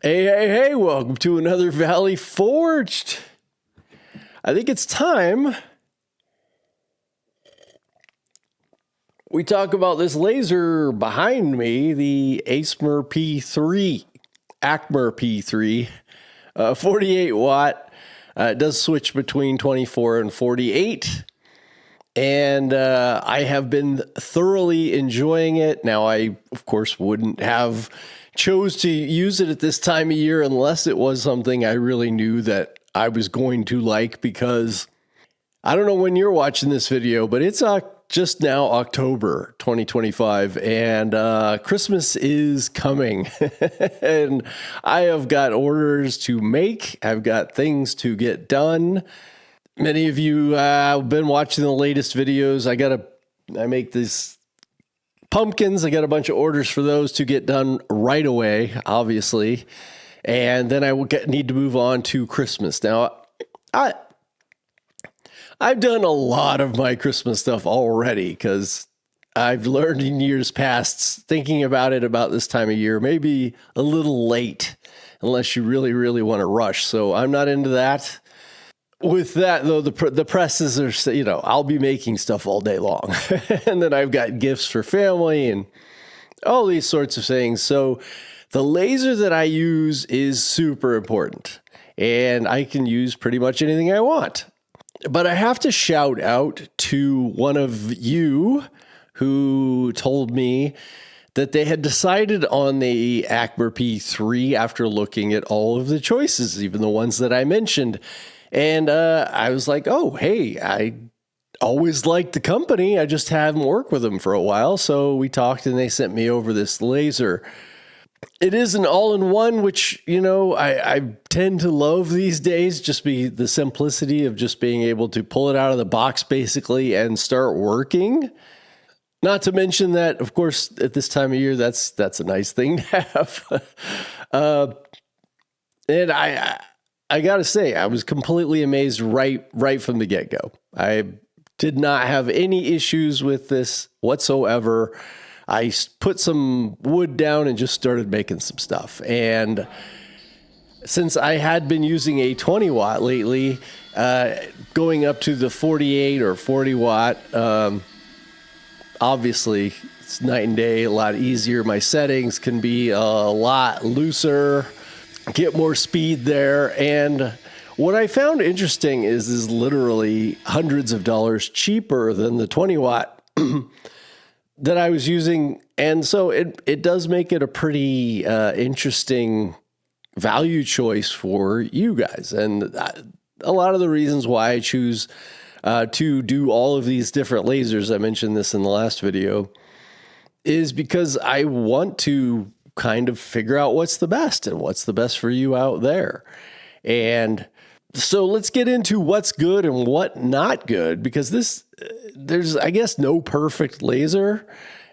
Hey, welcome to another Valley Forged. I think it's time we talk about this laser behind me, the ACMER P3, 48 watt. It does switch between 24 and 48. And I have been thoroughly enjoying it. Now, I, of course, wouldn't have chose to use it at this time of year unless it was something I really knew that I was going to like, because I don't know when you're watching this video, but it's just now October 2025, and Christmas is coming. And I have got orders to make. I've got things to get done. Many of you have been watching the latest videos. I make these pumpkins. I got a bunch of orders for those to get done right away, obviously. And then I will need to move on to Christmas. Now, I've done a lot of my Christmas stuff already because I've learned in years past, thinking about it about this time of year, maybe a little late, unless you really, really want to rush. So I'm not into that. With that, though, the presses are, I'll be making stuff all day long. And then I've got gifts for family and all these sorts of things. So the laser that I use is super important, and I can use pretty much anything I want. But I have to shout out to one of you who told me that they had decided on the ACMER P3 after looking at all of the choices, even the ones that I mentioned. And I was like, oh, hey, I always liked the company. I just haven't worked with them for a while. So we talked and they sent me over this laser. It is an all-in-one, which, I tend to love these days, just the simplicity of just being able to pull it out of the box basically and start working. Not to mention that, of course, at this time of year, that's a nice thing to have. And I got to say, I was completely amazed right from the get-go. I did not have any issues with this whatsoever. I put some wood down and just started making some stuff. And since I had been using a 20 watt lately, going up to the 48 or 40 watt, obviously it's night and day, a lot easier. My settings can be a lot looser, get more speed there. And what I found interesting is literally hundreds of dollars cheaper than the 20 watt that I was using. And so it does make it a pretty interesting value choice for you guys. And a lot of the reasons why I choose to do all of these different lasers, I mentioned this in the last video, is because I want to kind of figure out what's the best and what's the best for you out there. And so let's get into what's good and what not good, because there's, I guess, no perfect laser,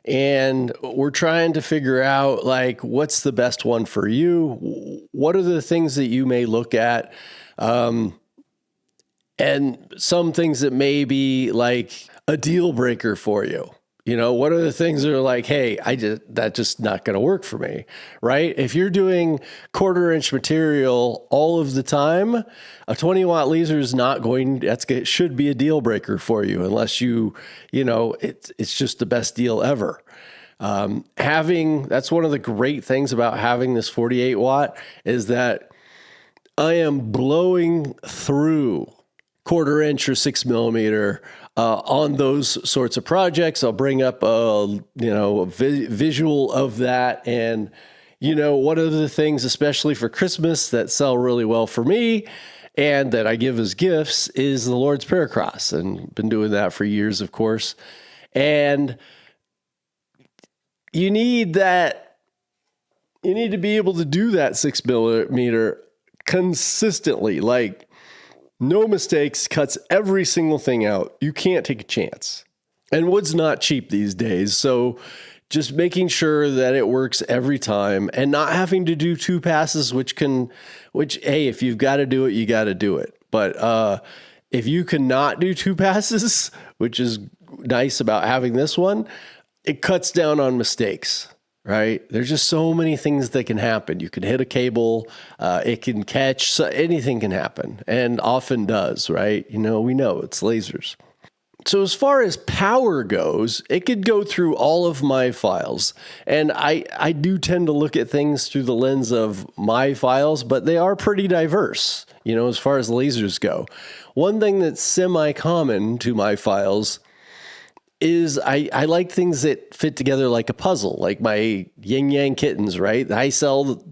and we're trying to figure out what's the best one for you. What are the things that you may look at? And some things that may be like a deal breaker for you. What are the things that are like, hey, that's just not going to work for me, right? If you're doing 1/4 inch material all of the time, a 20 watt laser is not going, it should be a deal breaker for you unless it's just the best deal ever. That's one of the great things about having this 48 watt is that I am blowing through 1/4 inch or 6 millimeter on those sorts of projects. I'll bring up a visual of that. And, one of the things, especially for Christmas, that sell really well for me and that I give as gifts is the Lord's Prayer Cross. And been doing that for years, of course. And you need to be able to do that 6 millimeter consistently, no mistakes, cuts every single thing out. You can't take a chance. And wood's not cheap these days. So just making sure that it works every time and not having to do 2 passes, which, hey, if you've got to do it, you got to do it. But if you cannot do 2 passes, which is nice about having this one, it cuts down on mistakes. right? There's just so many things that can happen. You can hit a cable, it can catch, so anything can happen, and often does, right? We know it's lasers. So as far as power goes, it could go through all of my files. And I do tend to look at things through the lens of my files, but they are pretty diverse, as far as lasers go. One thing that's semi-common to my files is I like things that fit together like a puzzle, like my yin yang kittens, right? I sell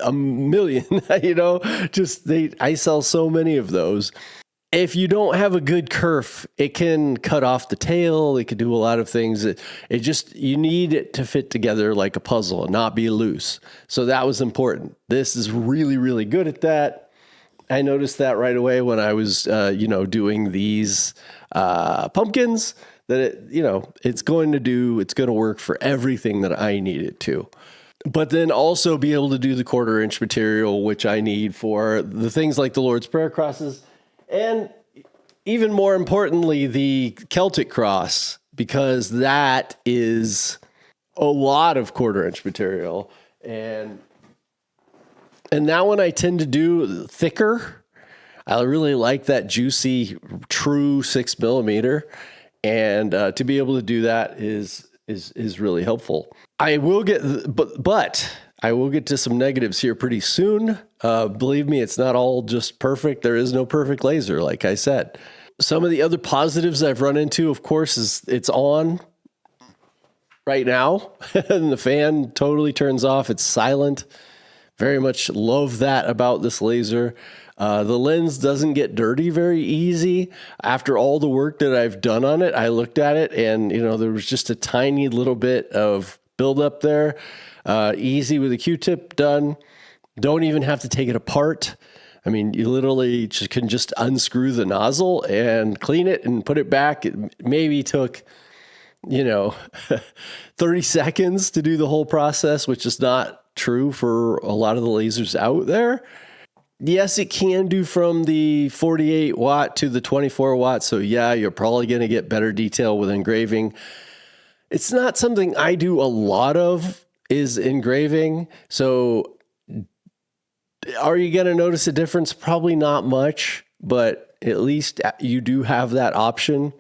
a million, I sell so many of those. If you don't have a good kerf, it can cut off the tail. It could do a lot of things. You need it to fit together like a puzzle and not be loose. So that was important. This is really, really good at that. I noticed that right away when I was, doing these pumpkins, that it's going to work for everything that I need it to. But then also be able to do the 1/4 inch material, which I need for the things like the Lord's Prayer crosses. And even more importantly, the Celtic cross, because that is a lot of 1/4 inch material. And that one I tend to do thicker. I really like that juicy, true 6mm. And to be able to do that is really helpful. I will get to some negatives here pretty soon. Believe me, it's not all just perfect. There is no perfect laser, like I said. Some of the other positives I've run into, of course, is it's on right now, and the fan totally turns off. It's silent. Very much love that about this laser. The lens doesn't get dirty very easy. After all the work that I've done on it, I looked at it and, there was just a tiny little bit of buildup there. Easy with a Q-tip done. Don't even have to take it apart. I mean, you literally can just unscrew the nozzle and clean it and put it back. It maybe took, 30 seconds to do the whole process, which is not true for a lot of the lasers out there. Yes, it can do from the 48 watt to the 24 watt. So yeah, you're probably going to get better detail with engraving. It's not something I do a lot of, is engraving. So are you going to notice a difference? Probably not much, but at least you do have that option.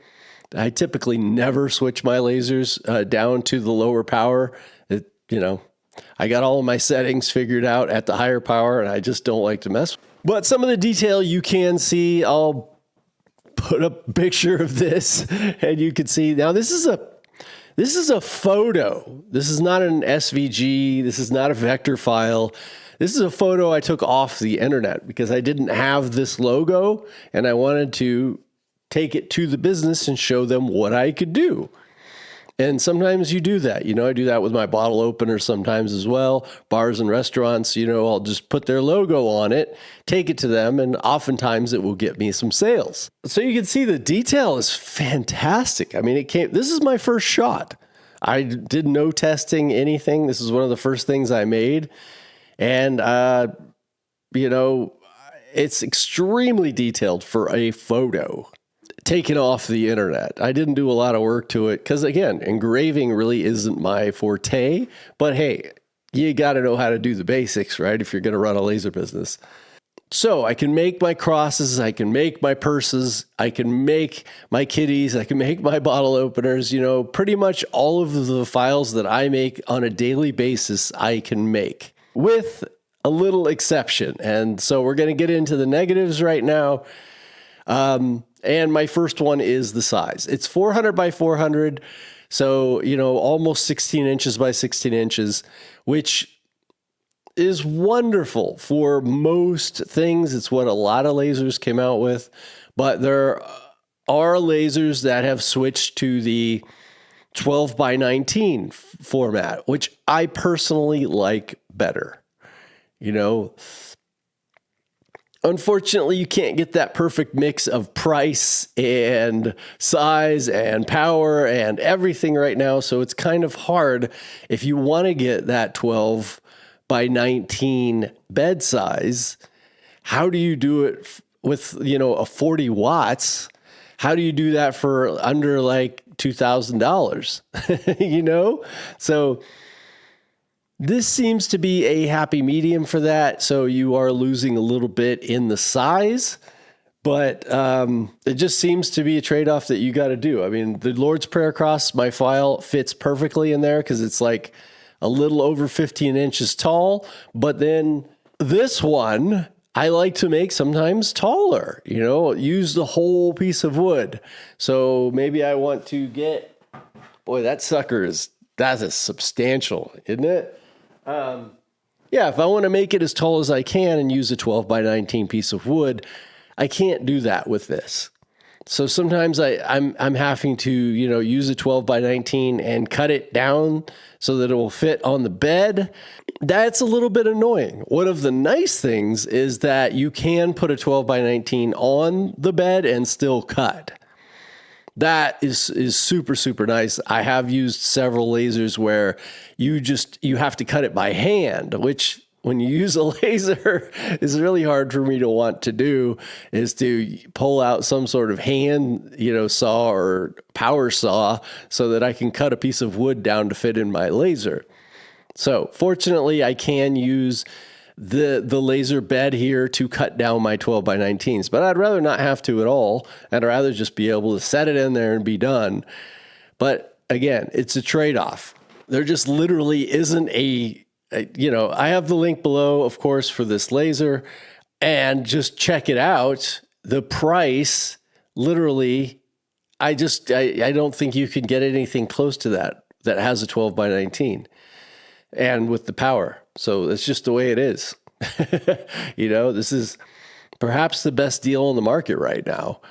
I typically never switch my lasers down to the lower power. I got all of my settings figured out at the higher power, and I just don't like to mess. But some of the detail you can see, I'll put a picture of this, and you can see. Now, this is a photo. This is not an SVG. This is not a vector file. This is a photo I took off the internet because I didn't have this logo, and I wanted to take it to the business and show them what I could do. And sometimes you do that. I do that with my bottle opener sometimes as well. Bars and restaurants, I'll just put their logo on it, take it to them, and oftentimes it will get me some sales. So you can see the detail is fantastic. I mean, this is my first shot. I did no testing, anything. This is one of the first things I made. And, it's extremely detailed for a photo taken off the internet. I didn't do a lot of work to it because, again, engraving really isn't my forte. But hey, you got to know how to do the basics, right? If you're going to run a laser business. So I can make my crosses, I can make my purses, I can make my kitties, I can make my bottle openers, pretty much all of the files that I make on a daily basis, I can make, with a little exception. And so we're going to get into the negatives right now. And my first one is the size. It's 400 by 400. So, almost 16 inches by 16 inches, which is wonderful for most things. It's what a lot of lasers came out with, but there are lasers that have switched to the 12 by 19 format, which I personally like better. Unfortunately, you can't get that perfect mix of price and size and power and everything right now. So it's kind of hard if you want to get that 12 by 19 bed size. How do you do it with, a 40 watts? How do you do that for under like $2,000? So This seems to be a happy medium for that. So you are losing a little bit in the size, but it just seems to be a trade-off that you got to do. I mean, the Lord's Prayer Cross, my file fits perfectly in there because it's like a little over 15 inches tall. But then this one, I like to make sometimes taller, use the whole piece of wood. So maybe I want to get, boy, that's a substantial, isn't it? Yeah, if I want to make it as tall as I can and use a 12 by 19 piece of wood, I can't do that with this. So sometimes I'm having to, use a 12 by 19 and cut it down so that it will fit on the bed. That's a little bit annoying. One of the nice things is that you can put a 12 by 19 on the bed and still cut. That is super, super nice. I have used several lasers where you have to cut it by hand, which when you use a laser is really hard for me to want to do, is to pull out some sort of hand, saw or power saw so that I can cut a piece of wood down to fit in my laser. So fortunately I can use the laser bed here to cut down my 12 by 19s, but I'd rather not have to at all. I'd rather just be able to set it in there and be done. But again, it's a trade-off. There just literally isn't I have the link below, of course, for this laser, and just check it out. The price, literally, I don't think you can get anything close to that has a 12 by 19 and with the power. So it's just the way it is. This is perhaps the best deal on the market right now.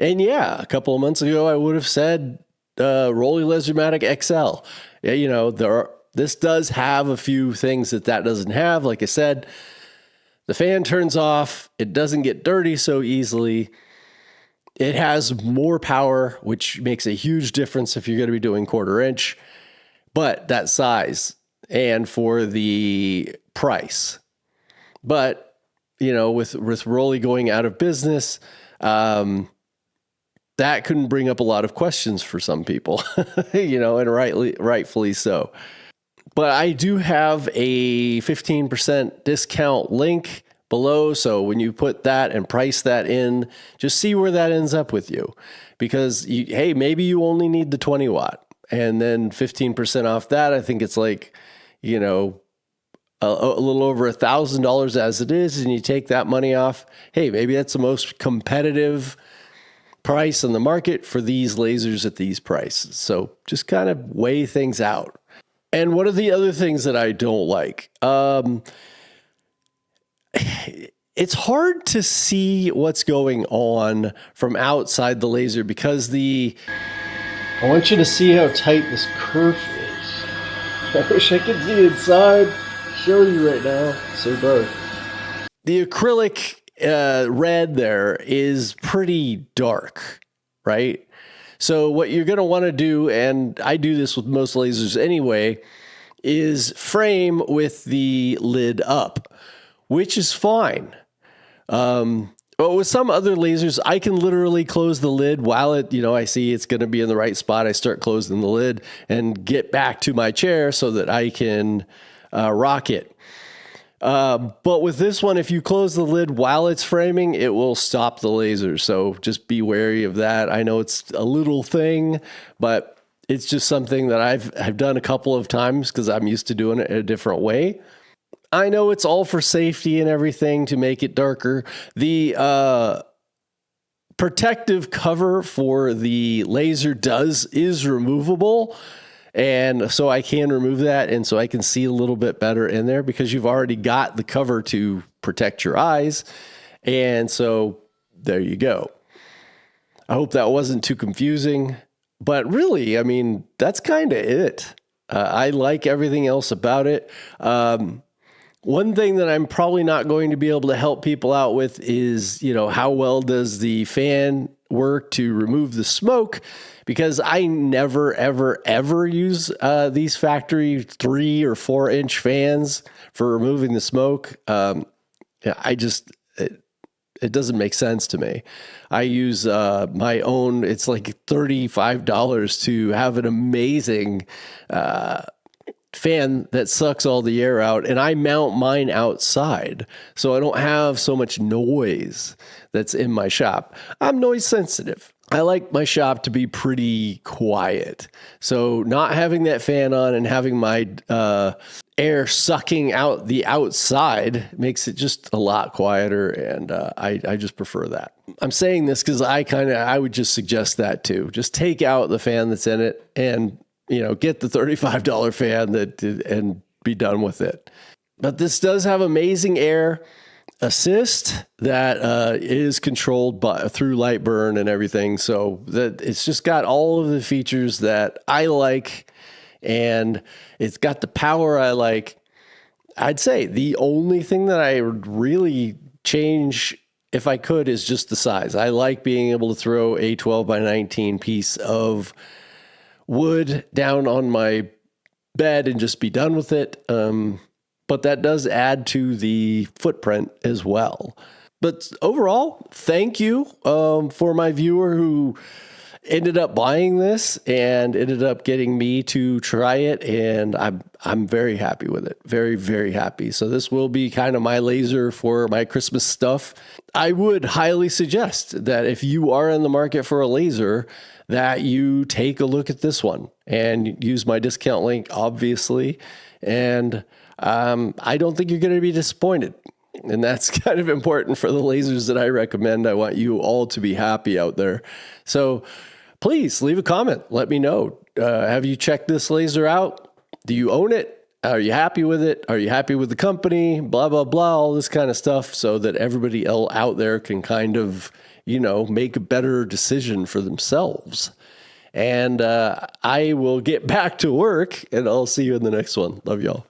And yeah, a couple of months ago, I would have said Rolly Lasermatic XL. Yeah, this does have a few things that doesn't have. Like I said, the fan turns off. It doesn't get dirty so easily. It has more power, which makes a huge difference if you're going to be doing 1/4 inch. But that size and for the price. But, with Rolly going out of business, that couldn't bring up a lot of questions for some people, and rightfully so. But I do have a 15% discount link below. So when you put that and price that in, just see where that ends up with you. Because, maybe you only need the 20 watt. And then 15% off that, I think it's like, a little over $1,000 as it is. And you take that money off. Hey, maybe that's the most competitive price on the market for these lasers at these prices. So just kind of weigh things out. And what are the other things that I don't like? It's hard to see what's going on from outside the laser because I want you to see how tight this kerf is. I wish I could see inside. Show you right now. So dark. The acrylic red there is pretty dark, right? So what you're going to want to do, and I do this with most lasers anyway, is frame with the lid up, which is fine. But with some other lasers, I can literally close the lid while I see it's going to be in the right spot. I start closing the lid and get back to my chair so that I can rock it. But with this one, if you close the lid while it's framing, it will stop the laser. So just be wary of that. I know it's a little thing, but it's just something that I've done a couple of times because I'm used to doing it a different way. I know it's all for safety and everything to make it darker. The protective cover for the laser is removable. And so I can remove that. And so I can see a little bit better in there because you've already got the cover to protect your eyes. And so there you go. I hope that wasn't too confusing, but really, I mean, that's kind of it. I like everything else about it. One thing that I'm probably not going to be able to help people out with is, how well does the fan work to remove the smoke? Because I never, ever, ever use these factory 3 or 4 inch fans for removing the smoke. It doesn't make sense to me. I use my own. It's like $35 to have an amazing fan that sucks all the air out, and I mount mine outside so I don't have so much noise that's in my shop. I'm noise sensitive. I like my shop to be pretty quiet. So not having that fan on and having my air sucking out the outside makes it just a lot quieter, and I just prefer that. I'm saying this because I would just suggest that too. Just take out the fan that's in it and get the $35 fan and be done with it. But this does have amazing air assist that is controlled through Lightburn and everything. So that it's just got all of the features that I like, and it's got the power I like. I'd say the only thing that I would really change if I could is just the size. I like being able to throw a 12 by 19 piece of wood down on my bed and just be done with it. But that does add to the footprint as well. But overall, thank you for my viewer who ended up buying this and ended up getting me to try it. And I'm very happy with it. Very, very happy. So this will be kind of my laser for my Christmas stuff. I would highly suggest that if you are in the market for a laser, that you take a look at this one and use my discount link, obviously. And I don't think you're going to be disappointed. And that's kind of important for the lasers that I recommend. I want you all to be happy out there. So please leave a comment. Let me know. Have you checked this laser out? Do you own it? Are you happy with it? Are you happy with the company? Blah, blah, blah, all this kind of stuff so that everybody else out there can kind of, make a better decision for themselves. And I will get back to work, and I'll see you in the next one. Love y'all.